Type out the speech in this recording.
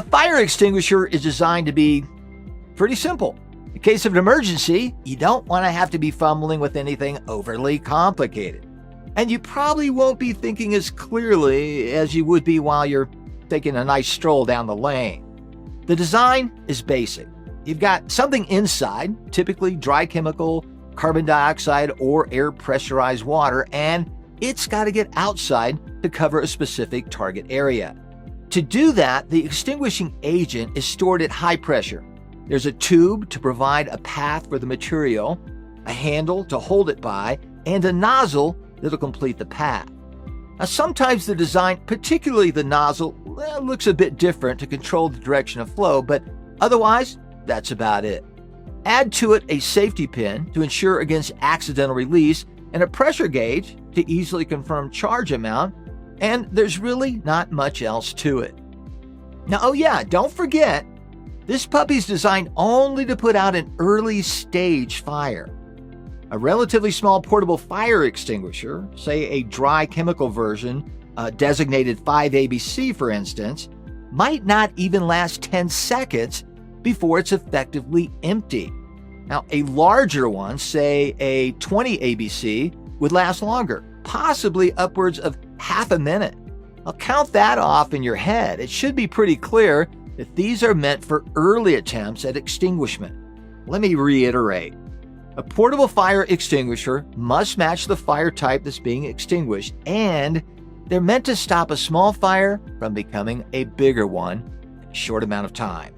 A fire extinguisher is designed to be pretty simple. In case of an emergency, you don't want to have to be fumbling with anything overly complicated. And you probably won't be thinking as clearly as you would be while you're taking a nice stroll down the lane. The design is basic. You've got something inside, typically dry chemical, carbon dioxide, or air pressurized water, and it's got to get outside to cover a specific target area. To do that, the extinguishing agent is stored at high pressure. There's a tube to provide a path for the material, a handle to hold it by, and a nozzle that'll complete the path. Now, sometimes the design, particularly the nozzle, looks a bit different to control the direction of flow, but otherwise, that's about it. Add to it a safety pin to ensure against accidental release and a pressure gauge to easily confirm charge amount, and there's really not much else to it. Now, oh yeah, don't forget, this puppy's designed only to put out an early stage fire. A relatively small portable fire extinguisher, say a dry chemical version, designated 5ABC for instance, might not even last 10 seconds before it's effectively empty. Now, a larger one, say a 20 ABC, would last longer, possibly upwards of half a minute. I'll count that off in your head. It should be pretty clear that these are meant for early attempts at extinguishment. Let me reiterate. A portable fire extinguisher must match the fire type that's being extinguished, and they're meant to stop a small fire from becoming a bigger one in a short amount of time.